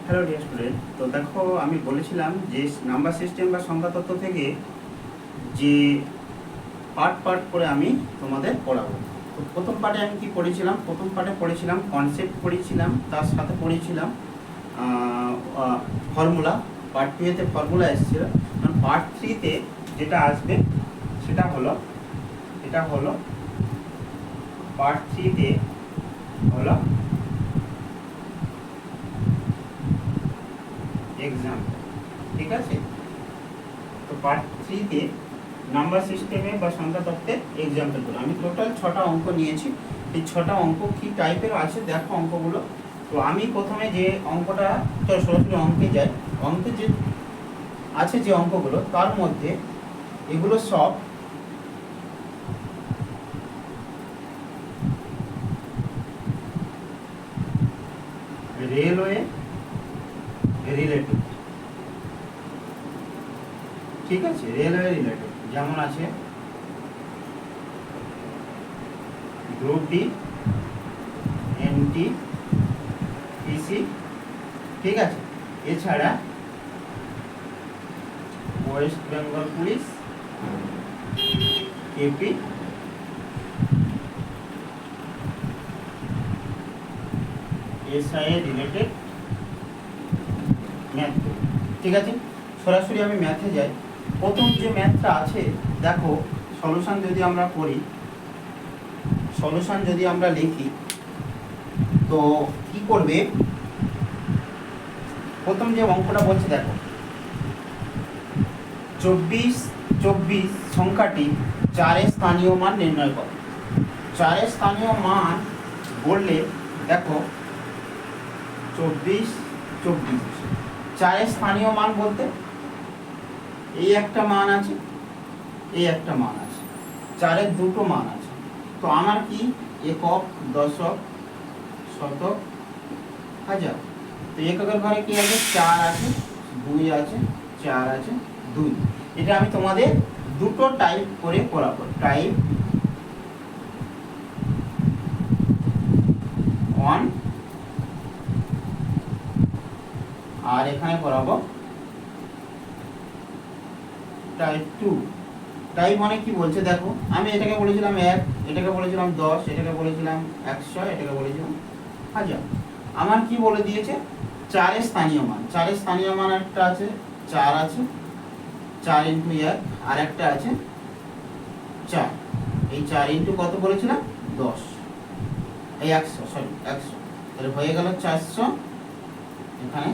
Hello dear student, তো দেখো আমি বলেছিলাম যে নাম্বার সিস্টেম বা সংখ্যা তত্ত্ব থেকে যে পার্ট করে আমি তোমাদের পড়াবো। তো প্রথম পার্টে আমি কি পড়েছিলাম? প্রথম পার্টে পড়েছিলাম কনসেপ্ট পড়েছিলাম, তার সাথে পড়েছিলাম ফর্মুলা। পার্ট 2-তে ফর্মুলা এসেছিল। পার্ট 3-তে যেটা আসবে সেটা হলো পার্ট 3-তে হলো এক্সাম্পল। ঠিক আছে, তো পার্ট 3-তে নাম্বার সিস্টেমে বা সংখ্যা তত্ত্বের এক্সাম্পলগুলো আমি টোটাল 6টা অঙ্ক নিয়েছি। এই 6টা অঙ্ক কী টাইপের আছে দেখো অঙ্কগুলো। তো আমি প্রথমে যে অঙ্কটা, তো সরাসরি অঙ্কে যাই। অঙ্কে যে আছে যে অঙ্কগুলো, তার মধ্যে এগুলো সব রেলওয়ে রিলেটেড। ঠিক আছে, রেলওয়ে রিলেটেড। যেমন আছে গ্রুপ ডি, এনটি, পিসি। ঠিক আছে, এছাড়া West Bengal police, KP, SI related math. ঠিক আছে, সরাসরি আমি ম্যাথে যাই। প্রথম যে ম্যাথটা আছে দেখো, সলিউশন যদি আমরা করি, সলিউশন যদি আমরা লিখি, তো কি করবে? প্রথম যে অঙ্কটা বলছে দেখো, 24 সংখ্যাটি 4-এর স্থানীয় মান নির্ণয় করো। 4-এর স্থানীয় মান বললে দেখো 24 4-এর স্থানীয় মান বলতে এই একটা মান আছে, এই একটা মান আছে, 4-এর দুটো মান আছে। তো আমার কি একক, দশক, শতক, হাজার। তো এককের ঘরে কি আছে? 4 আছে, 2 আছে, 4 আছে, 2। এটা আমি তোমাদের দুটো টাইপ করে করাবো, টাইপ 1 আর এখানে করাবো টাইপ 2। টাইপ 1-এ কি বলছে দেখো, আমি এটাকে বলেছিলাম 1, এটাকে বলেছিলাম 10, এটাকে বলেছিলাম 100, এটাকে বলেছিলাম 1000। আমার কি বলে দিয়েছে? 4-এর স্থানীয় মান। 4-এর স্থানীয় মান একটা আছে, 4 আছে, 4 × 1, আর একটা আছে 4। এই 4 ইন্টু কত বলেছিলাম? 10, এই 100, সরি 100। তাহলে হয়ে গেল 400, এখানে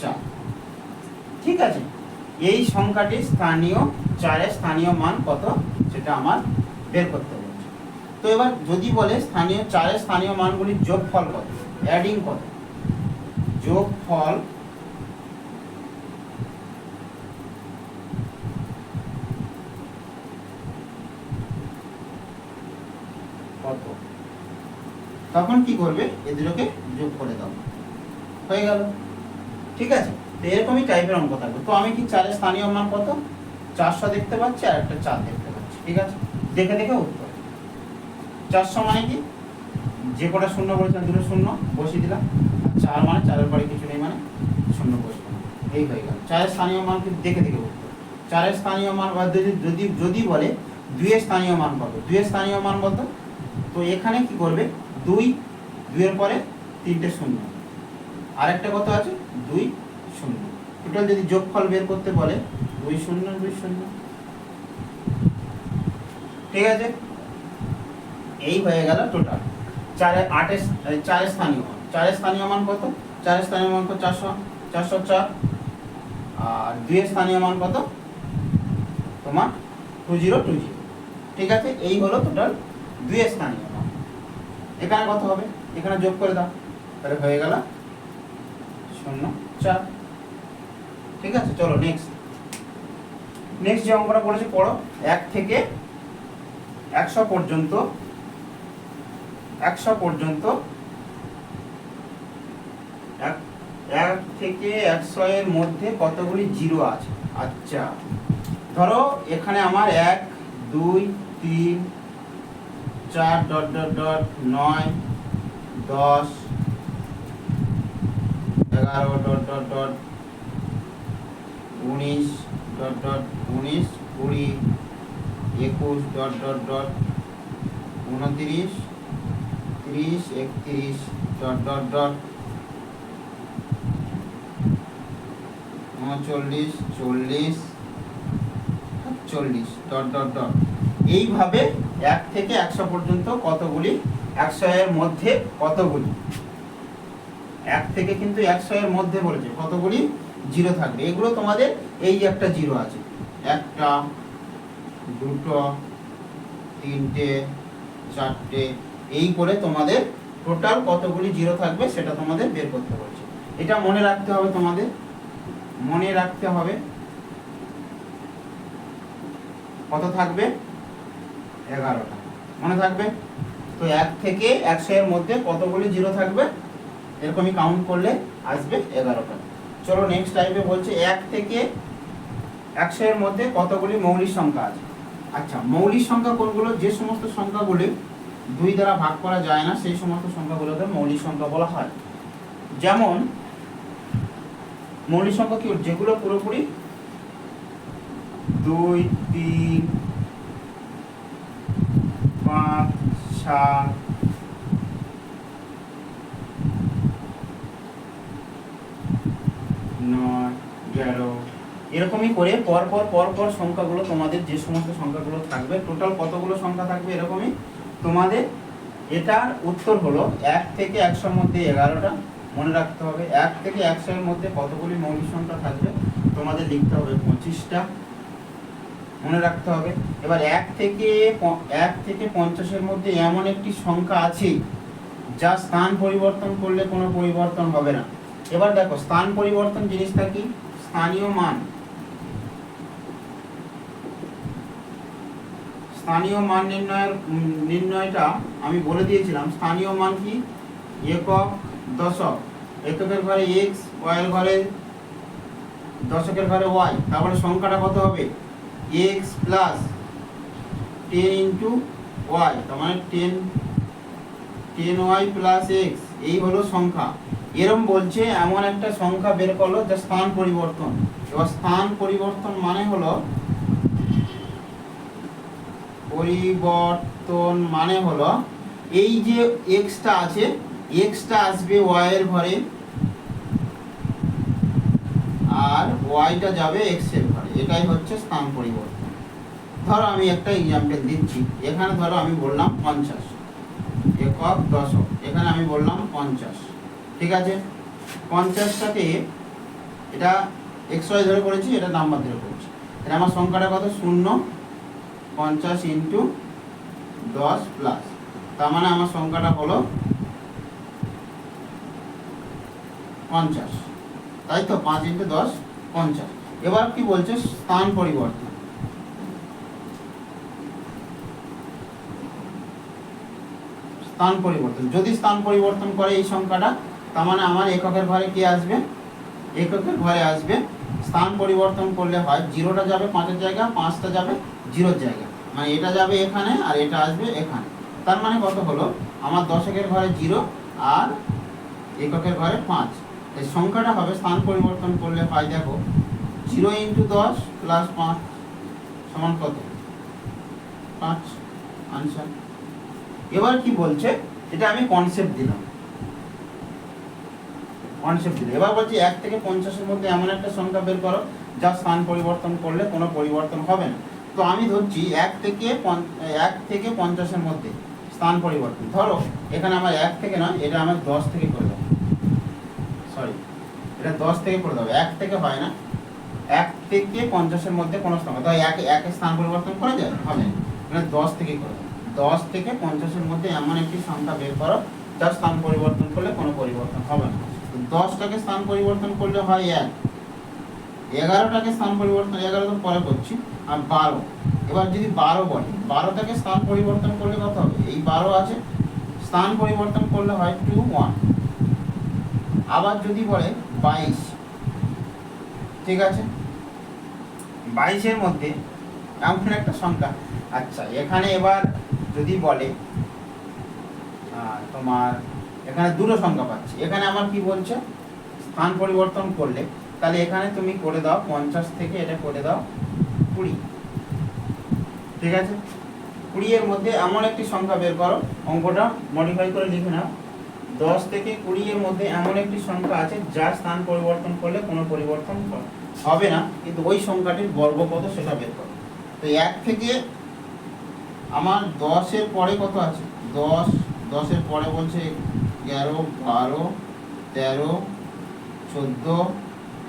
4। ঠিক আছে, এই সংখ্যাটির স্থানীয়, 4-এর স্থানীয় মান কত সেটা আমার বের করতে বলছে। তো এবার যদি বলে স্থানীয় 4-এর স্থানীয় মানগুলির যোগফল কত, অ্যাডিং কত, যোগফল কত, তখন কি করবে? এদেরকে যোগ করে দাও, হয়ে গেল। ঠিক আছে, তো এরকমই টাইপের অঙ্ক থাকবে। তো আমি কি 4-এর স্থানীয় মান কত? 400 দেখতে পাচ্ছি, আর একটা 4 দেখতে পাচ্ছি। ঠিক আছে, দেখে দেখে উত্তর। 400 মানে কি, যে কটা শূন্য বলেছিলাম দুটো শূন্য বসিয়ে দিলাম। 4 মানে 4-এর পরে কিছু নেই, মানে শূন্য বসবো না। এই হয়ে গেল 4-এর স্থানীয় মান, কিন্তু দেখে দেখে উত্তর। 4-এর স্থানীয় মান, বা যদি বলে 2-এর স্থানীয় মান কত, 2-এর স্থানীয় মান কত, তো এখানে কি করবে? 2-এর পরে 3টে শূন্য, আরেকটা কত আছে? 2 0। টোটাল যদি যোগফল বের করতে বলে 2 0 2 0। ঠিক আছে, এই হয়ে গেল টোটাল। 4-এর স্থানীয় মান। 4-এর স্থানীয় মান কত? 4-এর স্থানীয় মান কত? 404। আর 2-এর স্থানীয় মান কত? তোমার 2020। ঠিক আছে, এই হলো টোটাল 2-এর স্থানীয় মান। এখানে কত হবে? এখানে যোগ করে দাও, তাহলে হয়ে গেল 04। ঠিক আছে, চলো নেক্সট যে অঙ্কটা বলেছে পড়ো। 1 থেকে 100 পর্যন্ত, 1 থেকে 100 এর মধ্যে কতগুলি জিরো আছে? আচ্ছা, ধরো এখানে আমার 1 2 3 4 ... 9 10 11 dot dot dot 19 dot dot 19 20 21 dot dot dot 29 30 31 dot dot dot 39 40 40 dot dot dot. এইভাবে 1 থেকে 100 পর্যন্ত কতগুলি 100 এর মধ্যে কতগুলি 1 থেকে কিন্তু 100 এর মধ্যে বলেছে কতগুলি জিরো থাকবে। এগুলো তোমাদের এই যে একটা জিরো আছে, একটা দুটো তিনটে চারটে, এই করে তোমাদের টোটাল কতগুলি জিরো থাকবে সেটা তোমাদের বের করতে বলছে। এটা মনে রাখতে হবে, তোমাদের মনে রাখতে হবে কত থাকবে 11টা মনে থাকবে। তো 1 থেকে 100 এর মধ্যে কতগুলি জিরো থাকবে এরকমই কাউন্ট করলে আসবে 11টা। চলো নেক্সট টাইপে বলছে 1 থেকে 100 এর মধ্যে কতগুলি মৌলিক সংখ্যা আছে। আচ্ছা, মৌলিক সংখ্যা কোনগুলো? যে সমস্ত সংখ্যাগুলি 2 দ্বারা ভাগ করা যায় না সেই সমস্ত সংখ্যাগুলোকে মৌলিক সংখ্যা বলা হয়। যেমন মৌলিক সংখ্যা কি, যেগুলো পুরোপুরি 2 3 5 7 9 11 এরকমই করে পর সংখ্যাগুলো তোমাদের যে সমস্ত সংখ্যাগুলো থাকবে টোটাল কতগুলো সংখ্যা থাকবে এরকমই তোমাদের। এটার উত্তর হলো 1 থেকে 100 এর মধ্যে 11টা মনে রাখতে হবে। 1 থেকে 100 এর মধ্যে কতগুলি মৌলিক সংখ্যা থাকবে তোমাদের লিখতে হবে 25টা মনে রাখতে হবে। এবার 1 থেকে 50 এর মধ্যে এমন একটি সংখ্যা আছে যা স্থান পরিবর্তন করলে কোনো পরিবর্তন হবে না। এবার দেখো স্থান পরিবর্তন জিনিসটা কি, স্থানীয় মান, স্থানীয় মান নির্ণয়টা আমি বলে দিয়েছিলাম। স্থানীয় মান কি, একক দশক, এককের ঘরে x, ওয়াই এর ঘরে দশকের ঘরে y, তারপরে সংখ্যাটা কত হবে x প্লাস 10 ইন্টু ওয়াই, তার মানে 10y প্লাস x, এই হলো সংখ্যা। এরম বলছে এমন একটা সংখ্যা বের করলো যা স্থান পরিবর্তন। এবার স্থান পরিবর্তন মানে হলো এই যে এক্সটা আছে, এক্সটা আসবে ওয়াই এর ঘরে আর ওয়াইটা যাবে এক্স এর ঘরে, এটাই হচ্ছে স্থান পরিবর্তন। ধরো আমি একটা এক্সাম্পল দিচ্ছি, এখানে ধরো আমি বললাম 50 একক দশক, এখানে আমি বললাম 50, ঠিক আছে। 50টাকে এটা এক্স ওয়াই ধরে করেছি, এটা নাম্বার ধরে করেছি, এটা আমার সংখ্যাটা কত 0 50 ইন্টু 10 প্লাস, তার মানে আমার সংখ্যাটা হলো 50, তাই তো 5 ইন্টু 10 50। এবার কি বলছে স্থান পরিবর্তন, স্থান পরিবর্তন যদি স্থান পরিবর্তন করে এই সংখ্যাটা, তার মানে আমার এককের ঘরে কি আসবে, এককের ঘরে আসবে। স্থান পরিবর্তন করলে হয় 0টা যাবে 5-এর জায়গা, 5টা যাবে 0-এর জায়গা, মানে এটা যাবে এখানে আর এটা আসবে এখানে। তার মানে কত হলো আমার দশকের ঘরে 0 আর এককের ঘরে 5, এই সংখ্যাটা হবে স্থান পরিবর্তন করলে হয় দেখো 0 ইন্টু 10 প্লাস 5 সমান কত 5, আনসার। এবার কি বলছে, এটা আমি কনসেপ্ট দিলাম, এবার বলছি 1 থেকে 50 এর মধ্যে এমন একটা সংখ্যা বের করো যা স্থান পরিবর্তন করলে কোনো পরিবর্তন হবে না। তো আমি ধরছি 1 থেকে 50 এর মধ্যে স্থান পরিবর্তন, ধরো এখানে আমার 1 থেকে নয়, এটা আমার 10 থেকে করে দেবো, সরি এটা 10 থেকে করে দেবো, 1 থেকে হয় না। 1 থেকে 50 এর মধ্যে কোনো সংখ্যা, তাই 1 স্থান পরিবর্তন করা যায় হবে, মানে 10 থেকে করে দেবো। 10 থেকে 50 এর মধ্যে এমন একটি সংখ্যা বের করো যার স্থান পরিবর্তন করলে কোনো পরিবর্তন হবে না। 10টাকে স্থান পরিবর্তন করলে হয় 1, 11টাকে স্থান পরিবর্তন 11 তো পরে করছি, আর 12। এবার যদি 12 বলে, 12টাকে স্থান পরিবর্তন করলে কত হবে, এই 12 আছে, স্থান পরিবর্তন করলে হয় 2 1। আবার যদি বলে 22, ঠিক আছে, 22-এর মধ্যে এমন একটা সংখ্যা, আচ্ছা এখানে এবার যদি বলে তোমার এখানে দুটো সংখ্যা পাচ্ছি, এখানে আমার কি বলছে স্থান পরিবর্তন করলে, তাহলে এখানে তুমি করে দাও 50 থেকে এটা করে দাও 20। ঠিক আছে, 20 এর মধ্যে এমন একটি সংখ্যা বের করো, অঙ্কটা মডিফাই করে লিখে নাও। 10 থেকে 20 এর মধ্যে এমন একটি সংখ্যা আছে যার স্থান পরিবর্তন করলে কোনো পরিবর্তন হবে না, কিন্তু ওই সংখ্যাটির বর্গ কত সেটা বের করো। তো 1 থেকে আমার 10 এর পরে কত আছে, 10 এর পরে বলছে 11, 12, 13, 14,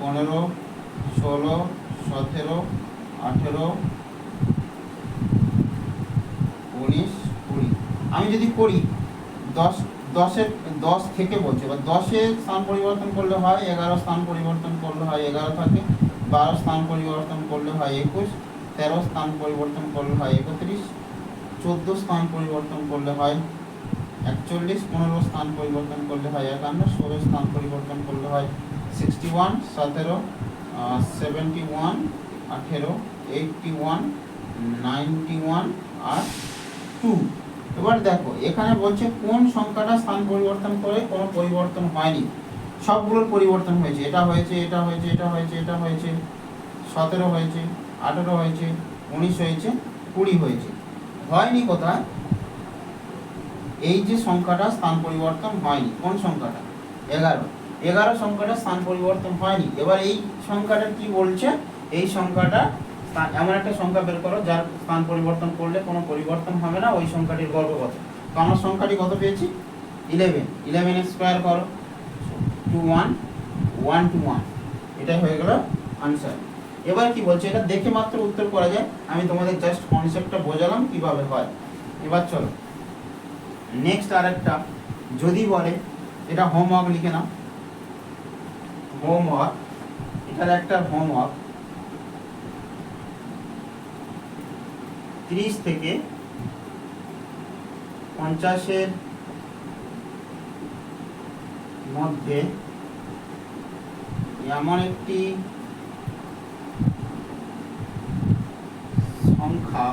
15, 16, 17, 18, 19, 20। আমি যদি করি 10 থেকে বলছে, বা 10-এর স্থান পরিবর্তন করলে হয় 11, স্থান পরিবর্তন করলে হয় 11 থাকে, 12 স্থান পরিবর্তন করলে হয় 21, 13 স্থান পরিবর্তন করলে হয় 31, 14 স্থান পরিবর্তন করলে হয় 41, 15 স্থান পরিবর্তন করলে হয় 51, 16 স্থান পরিবর্তন করলে হয় 61, 17, 71, 18, 81, 91 আর 2। এবার দেখো এখানে বলছে কোন সংখ্যাটা স্থান পরিবর্তন করে কোনো পরিবর্তন হয়নি, সবগুলোর পরিবর্তন হয়েছে। এটা হয়েছে, এটা হয়েছে, এটা হয়েছে, এটা হয়েছে, 17 হয়েছে, 18 হয়েছে, 19 হয়েছে, 20 হয়েছে। হয়নি কোথায়, এই যে সংখ্যাটা স্থান পরিবর্তন হয়নি, কোন সংখ্যাটা, 11 সংখ্যাটা স্থান পরিবর্তন হয়নি। এবার এই সংখ্যাটা কি বলছে, এই সংখ্যাটা এমন একটা সংখ্যা বের করো যার স্থান পরিবর্তন করলে কোনো পরিবর্তন হবে না, ওই সংখ্যাটির বর্গ কত। তো আমার সংখ্যাটি কত পেয়েছি, 11 এর স্কোয়ার করো, 21, 1 to 1, এটাই হয়ে গেল আনসার। এবার কি বলছে, এটা দেখে মাত্র উত্তর করা যায়, আমি তোমাদের জাস্ট কনসেপ্টটা বোঝালাম কিভাবে হয়। এবার চলো নেক্সট আরেকটা, যদি বলে, এটা হোমওয়ার্ক লিখে নাও, হোমওয়ার্ক, এটার একটা হোমওয়ার্ক, 30 থেকে 50-এর মধ্যে এমন একটি সংখ্যা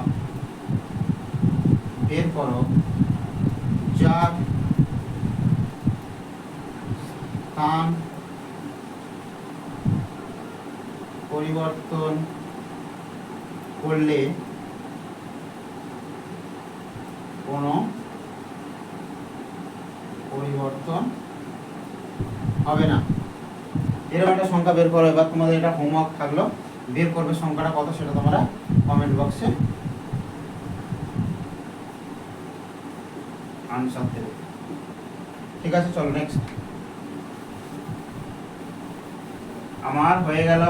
বের করো যার স্থান পরিবর্তন করলে কোনো পরিবর্তন হবে না। এরকম একটা সংখ্যা বের করো। এবার তোমাদের এটা হোমওয়ার্ক থাকলো, বের করবে সংখ্যাটা কত সেটা তোমরা কমেন্ট বক্সে আনসার দেবে। ঠিক আছে, চলো নেক্সট। আমার হয়ে গেল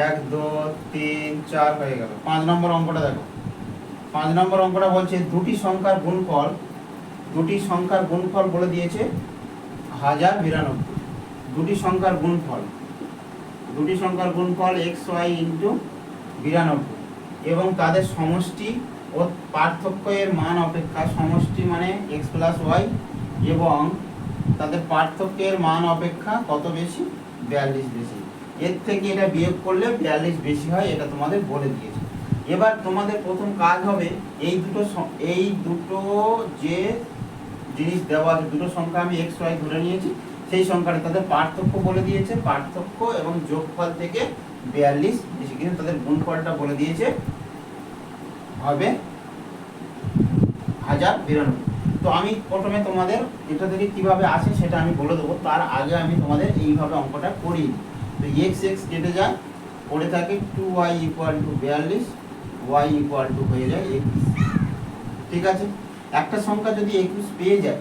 1, 2, 3, 4 হয়ে গেল। 5 নম্বর অঙ্কটা দেখো। 5 নম্বর অঙ্কটা বলছে দুটি সংখ্যার গুণফল বলে দিয়েছে 1092। দুটি সংখ্যার গুণফল xy ইন্টু 92 এবং তাদের সমষ্টি ও পার্থক্য এর মান অপেক্ষা, সমষ্টি মানে x প্লাস ওয়াই, এবং তাদের পার্থক্যের মান অপেক্ষা কত বেশি, 42 বেশি। এর থেকে এটা বিয়োগ করলে 42 বেশি হয়, এটা তোমাদের বলে দিয়েছে। এবার তোমাদের প্রথম কাজ হবে এই দুটো যে জিনিস দেওয়া আছে, দুটো সংখ্যা আমি এক্স ওয়াই ধরে নিয়েছি, সেই সংখ্যাটা তাদের পার্থক্য বলে দিয়েছে, পার্থক্য এবং যোগফল থেকে 42 বেশি, কিন্তু তাদের গুণফলটা বলে দিয়েছে হবে 1092। তো আমি প্রথমে তোমাদের এটা থেকে কিভাবে আসে সেটা আমি বলে দেবো, তার আগে আমি তোমাদের এইভাবে অঙ্কটা করি। তো এক্স কেটে যায়, পড়ে থাকে 2y equal to 42, y equal to হয়ে যায় 21। ঠিক আছে, একটা সংখ্যা যদি 21 পেয়ে যায়,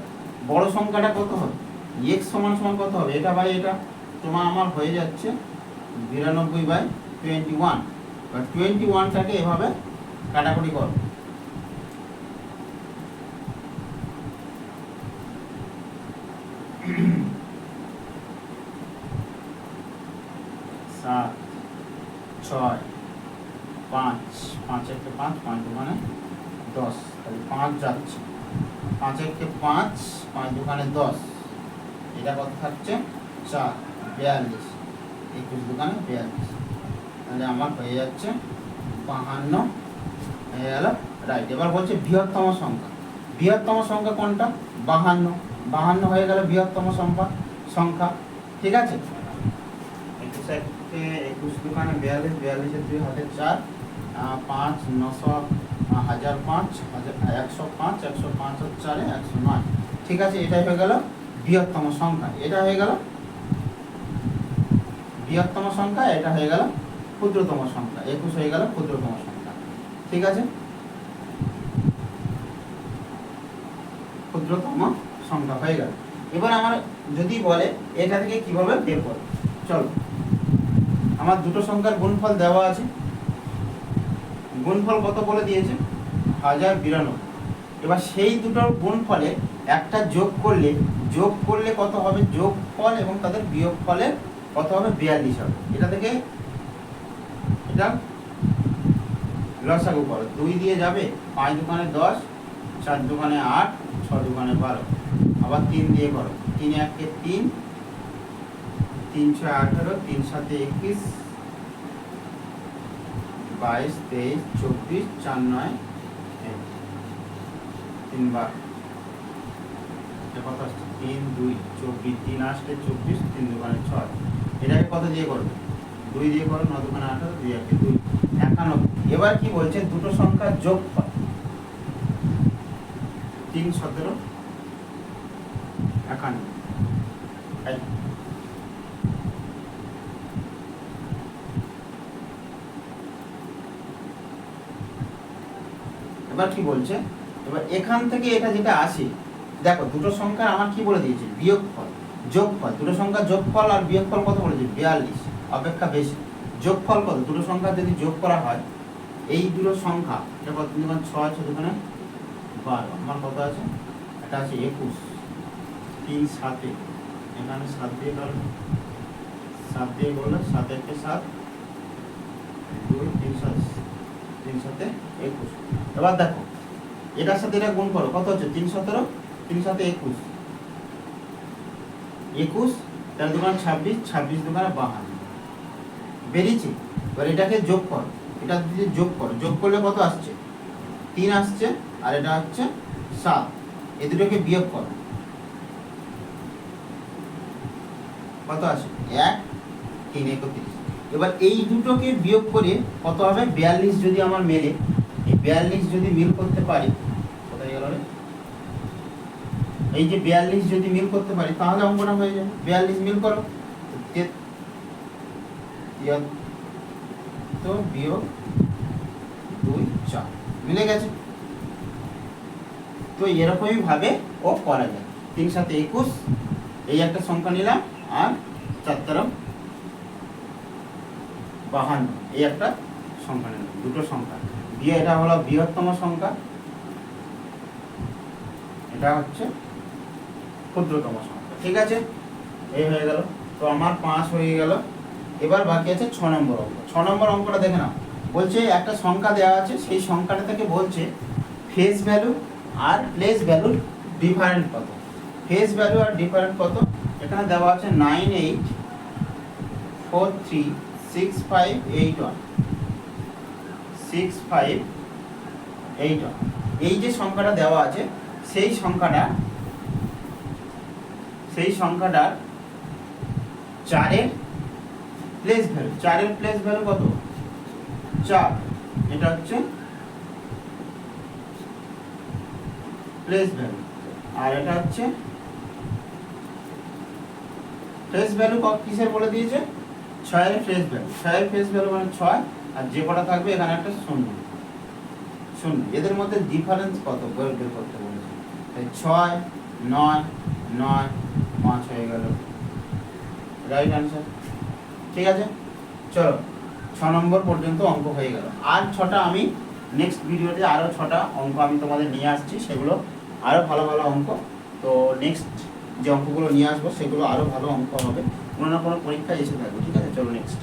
বড় সংখ্যাটা কত হবে, x সমান সমান কত হবে, এটা বাই এটা, তোমার আমার হয়ে যাচ্ছে 92/21। বা 21টাকে এভাবে কাটাকুটি করো, 7, 6, 5, 5 1 5, 5 2 10, তাহলে 5 যাচ্ছে, 5 1 5, 5 2 10, এটা কত থাকছে 4, 42, 21 2 42, তাহলে আমার হয়ে যাচ্ছে 52 হয়ে গেল, রাইট। এবার বলছে বৃহত্তম সংখ্যা কোনটা, 52 হয়ে গেল বৃহত্তম সংখ্যা। ঠিক আছে, 21 একে 21 দোকানে 42, 42 2 হাতে 4, 5 900 1005 105 105 আর 4 109। ঠিক আছে, এটাই হয়ে গেল বৃহত্তম সংখ্যা। এটা হয়ে গেল বৃহত্তম সংখ্যা, এটা হয়ে গেল ক্ষুদ্রতম সংখ্যা। 21 হয়ে গেল ক্ষুদ্রতম সংখ্যা। ঠিক আছে, ক্ষুদ্রতম সংখ্যা হয়ে গেল। এবার আমার যদি বলে এটা থেকে কিভাবে বের করব, চলো আমার দুটো সংখ্যার গুণফল দেওয়া আছে। গুণফল কত বলে দিয়েছে? 1092। এবার সেই দুটোর গুণফলে একটা যোগ করলে কত হবে? যোগফল এবং তাদের বিয়োগফলে কত হবে? 42 হবে। এটা থেকে এটা লসাগু করো, 2 দিয়ে যাবে, 5 দোকানে 10, 4 দোকানে 8, 6 দোকানে 12, আবার 3 দিয়ে করো, 3 1 3, 3 6 18, 3 7 21, 22 23 24, 4 9 3 বার কত আসছে? 3 2 24, 3 8 24, 3 দোকানে 6। এটাকে কত দিয়ে করবে? 2 দিয়ে করো, 9 দোকানে 18, 2 1 2 91। এবার কি বলছে? দুটো সংখ্যার যোগফল 3 17 91। এবার কি বলছে? এবার এখান থেকে এটা যেটা আসে, দেখো দুটো সংখ্যার আমার কি বলে দিয়েছে? বিয়োগফল যোগফল। দুটো সংখ্যার যোগফল আর বিয়োগফল কত বলেছে? 42 অপেক্ষা বেশি। যোগফল কত? দুটো সংখ্যা যদি যোগ করা হয়, এই দুটো সংখ্যা, এটা কত? 6 6 দোকানে 12, আমার কত আছে? এটা আছে 21, 3 7, এখানে 7 দিয়ে গেল, 7 দিয়ে বললো, 7 1 7, 2 3 7, 3 7 21। এবার দেখো এটার সাথে এটা গুণ করো, কত হচ্ছে? 3 17, 3 7 21, 21, 4 দোকানে 26, 26 দোকানে 52 বেরিয়েছে। এবার এটাকে যোগ করো, এটা যদি যোগ করো, যোগ করলে কত আসছে? 3 আসছে, আর এটা হচ্ছে 7। এই দুটোকে বিয়োগ করো, কত আসে? 1 3 31। এবার এই দুটোকে বিয়োগ করে কত হবে? 42 যদি আমার মেলে, এই 42 যদি মিল করতে পারি, কোথায় গেল রে? এই যে 42 যদি মিল করতে পারি, তাহলে অঙ্কটা হয়ে যাবে। 42 মিল করো, তো বিয়োগ 2 4 মিলে গেছে। তো এরকমই ভাবে ও করা যায়। 3 7 21, এই একটা সংখ্যা নিলাম, আর 4 13 52, এই একটা সংখ্যা নিলাম। দুটো সংখ্যা দিয়ে এটা হলো বৃহত্তম সংখ্যা, এটা হচ্ছে ক্ষুদ্রতম সংখ্যা। ঠিক আছে, এই হয়ে গেল। তো আমার 5 হয়ে গেল। এবার বাকি আছে 6 নম্বর অঙ্ক। 6 নম্বর অঙ্কটা দেখে নাও। বলছে একটা সংখ্যা দেওয়া আছে, সেই সংখ্যাটা থেকে বলছে ফেস ভ্যালু আর প্লেস ভ্যালুর ডিফারেন্ট কত। ফেস ভ্যালু আর ডিফারেন্ট কত? এখানে দেওয়া আছে 98436581, 6581। এই যে সংখ্যাটা দেওয়া আছে, সেই সংখ্যাটার 4-এর প্লেস ভ্যালু, 4-এর প্লেস ভ্যালু কত? 4। এটা হচ্ছে প্লেস ভ্যালু, আর এটা হচ্ছে ফেস ভ্যালু। কিসের বলে দিয়েছে? 6-এর ফেস ভ্যালু। 6-এর ফেস ভ্যালু মানে 6, আর যে কটা থাকবে এখানে একটা 0 0। এদের মধ্যে ডিফারেন্স কত বের করতে বলেছে। 6 9 9 5 হয়ে গেল রাইট অ্যান্সার। ঠিক আছে, চলো 6 নম্বর পর্যন্ত অঙ্ক হয়ে গেল। আর 6টা আমি নেক্সট ভিডিওতে আরও 6টা অঙ্ক আমি তোমাদের নিয়ে আসছি, সেগুলো আরও ভালো ভালো অঙ্ক। তো নেক্সট যে অঙ্কগুলো নিয়ে আসবো সেগুলো আরও ভালো অঙ্ক হবে, কোনো না কোনো পরীক্ষায় এসে থাকবে। ঠিক আছে, চলো নেক্সট।